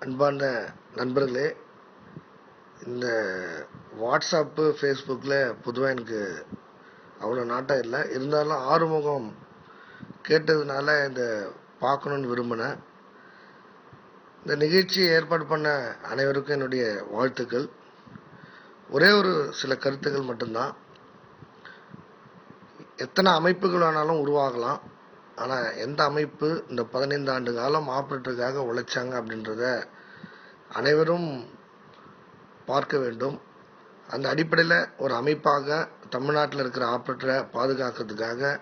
அன்பான நண்பர்களே, இந்த வாட்ஸ்அப்பு ஃபேஸ்புக்கில் பொதுவாக எனக்கு அவ்வளோ நாட்டம் இல்லை. இருந்தாலும் ஆறுமுகம் கேட்டதுனால இந்த பார்க்கணுன்னு விரும்பினேன். இந்த நிகழ்ச்சியை ஏற்பாடு பண்ண அனைவருக்கும் என்னுடைய வாழ்த்துக்கள். ஒரே ஒரு சில கருத்துக்கள் மட்டும்தான். எத்தனை அமைப்புகள் வேணாலும் உருவாகலாம். ஆனால் எந்த அமைப்பு இந்த 15 ஆண்டு காலம் ஆப்ரேட்டருக்காக உழைச்சாங்க அப்படின்றத அனைவரும் பார்க்க வேண்டும். அந்த அடிப்படையில் ஒரு அமைப்பாக தமிழ்நாட்டில் இருக்கிற ஆப்ரேட்டரை பாதுகாக்கிறதுக்காக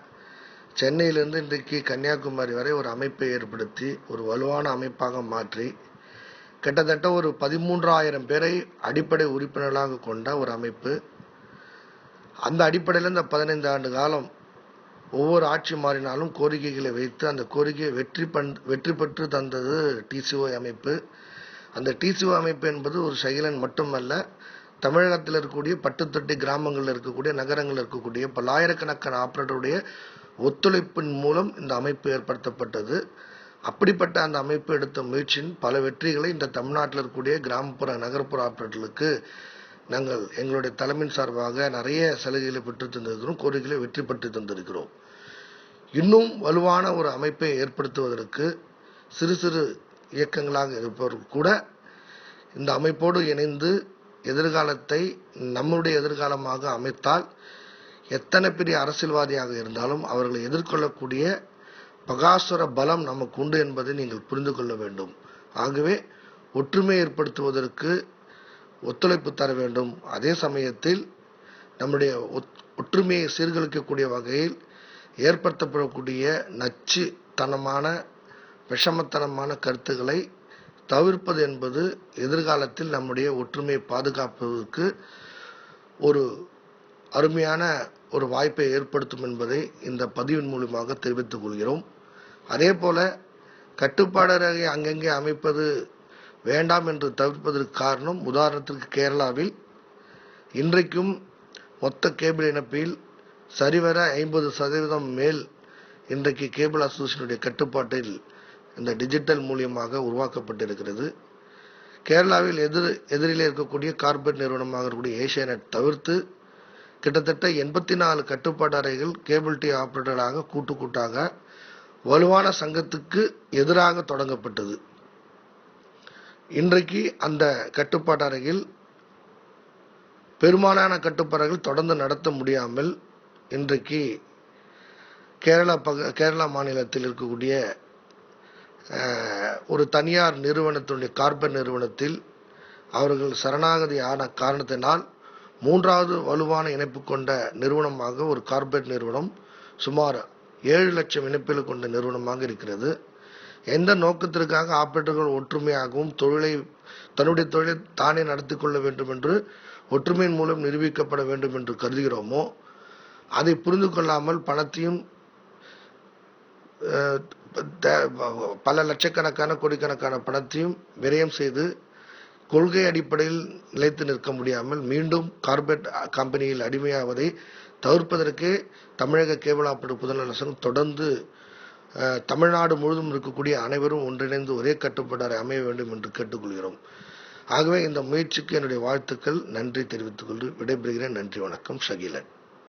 சென்னையிலிருந்து இன்றைக்கு கன்னியாகுமரி வரை ஒரு அமைப்பை ஏற்படுத்தி ஒரு வலுவான அமைப்பாக மாற்றி கிட்டத்தட்ட ஒரு 13,000 பேரை அடிப்படை உறுப்பினர்களாக கொண்ட ஒரு அமைப்பு. அந்த அடிப்படையில் இந்த 15 ஆண்டு காலம் ஒவ்வொரு ஆட்சி மாறினாலும் கோரிக்கைகளை வைத்து அந்த கோரிக்கையை வெற்றி பெற்று தந்தது டிசிஓ அமைப்பு. அந்த டிசிஓ அமைப்பு என்பது ஒரு செயலன் மட்டுமல்ல, தமிழகத்தில் இருக்கக்கூடிய பட்டுத்தொட்டி கிராமங்களில் இருக்கக்கூடிய நகரங்களில் இருக்கக்கூடிய பல்லாயிரக்கணக்கான ஆப்ரேட்டருடைய ஒத்துழைப்பின் மூலம் இந்த அமைப்பு ஏற்படுத்தப்பட்டது. அப்படிப்பட்ட அந்த அமைப்பு எடுத்த முயற்சியின் பல வெற்றிகளை இந்த தமிழ்நாட்டில் இருக்கக்கூடிய கிராமப்புற நகர்ப்புற ஆப்ரேட்டர்களுக்கு நாங்கள் எங்களுடைய தலைமையின் சார்பாக நிறைய சலுகைகளை பெற்று தந்திருக்கிறோம், கோரிக்கைகளை வெற்றி பெற்று தந்திருக்கிறோம். இன்னும் வலுவான ஒரு அமைப்பை ஏற்படுத்துவதற்கு சிறு சிறு இயக்கங்களாக இருப்பவர்கள் கூட இந்த அமைப்போடு இணைந்து எதிர்காலத்தை நம்முடைய எதிர்காலமாக அமைத்தால் எத்தனை பெரிய அரசியல்வாதியாக இருந்தாலும் அவர்களை எதிர்கொள்ளக்கூடிய பகாசுர பலம் நமக்கு உண்டு என்பதை நீங்கள் புரிந்து கொள்ள வேண்டும். ஆகவே ஒற்றுமை ஏற்படுத்துவதற்கு ஒத்துழைப்பு தர வேண்டும். அதே சமயத்தில் நம்முடைய ஒற்றுமையை சீர்குலைக்கக்கூடிய வகையில் ஏற்படுத்தப்படக்கூடிய நச்சுத்தனமான விஷமத்தனமான கருத்துக்களை தவிர்ப்பது என்பது எதிர்காலத்தில் நம்முடைய ஒற்றுமையை பாதுகாப்பதற்கு ஒரு அருமையான ஒரு வாய்ப்பை ஏற்படுத்தும் என்பதை இந்த பதிவின் மூலமாக தெரிவித்துக் கொள்கிறோம். அதே போல கட்டுப்பாடரை அங்கங்கே அமைப்பது வேண்டாம் என்று தவிர்ப்பதற்கு காரணம், உதாரணத்திற்கு கேரளாவில் இன்றைக்கும் மொத்த கேபிள் இணைப்பில் சரிவர 50% மேல் இன்றைக்கு கேபிள் அசோசியேஷனுடைய கட்டுப்பாட்டில் இந்த டிஜிட்டல் மூலியமாக உருவாக்கப்பட்டிருக்கிறது. கேரளாவில் எதிரிலே இருக்கக்கூடிய கார்பரேட் நிறுவனமாக இருக்கக்கூடிய ஏஷியாநெட் தவிர்த்து கிட்டத்தட்ட 84 கட்டுப்பாட்டு அறைகள் கேபிள் டிவி ஆபரேட்டர்களாக கூட்டாக வலுவான சங்கத்துக்கு எதிராக தொடங்கப்பட்டது. இன்றைக்கு அந்த கட்டுப்பாட்டு அறையில் பெரும்பாலான கட்டுப்பாடுகள் தொடர்ந்து நடத்த முடியாமல் இன்றைக்கு கேரளா மாநிலத்தில் இருக்கக்கூடிய ஒரு தனியார் நிறுவனத்தினுடைய கார்பரேட் நிறுவனத்தில் அவர்கள் சரணாகதி ஆன காரணத்தினால் 3வது வலுவான இணைப்பு கொண்ட நிறுவனமாக ஒரு கார்பரேட் நிறுவனம் சுமார் 7 லட்சம் இணைப்புகள் கொண்ட நிறுவனமாக இருக்கிறது. எந்த நோக்கத்திற்காக ஆபரேட்டர்கள் ஒற்றுமையாகவும் தன்னுடைய தொழிலை தானே நடத்தி கொள்ள வேண்டும் என்று ஒற்றுமையின் மூலம் நிரூபிக்கப்பட வேண்டும் என்று கருதுகிறோமோ அதை புரிந்து கொள்ளாமல் பணத்தையும் பல லட்சக்கணக்கான கோடிக்கணக்கான பணத்தையும் விரயம் செய்து கொள்கை அடிப்படையில் நிலைத்து நிற்க முடியாமல் மீண்டும் கார்பரேட் கம்பெனியில் அடிமையாவதை தவிர்ப்பதற்கு தமிழக கேபிள் ஆபரேட்டர் பொதுநல சங்கம் தொடர்ந்து தமிழ்நாடு முழுவதும் இருக்கக்கூடிய அனைவரும் ஒன்றிணைந்து ஒரே கட்டுப்பாடு அமைய வேண்டும் என்று கேட்டுக்கொள்கிறோம். ஆகவே இந்த முயற்சிக்கு என்னுடைய வாழ்த்துக்கள், நன்றி தெரிவித்துக் கொண்டு விடைபெறுகிறேன். நன்றி, வணக்கம். ஷகீலன்.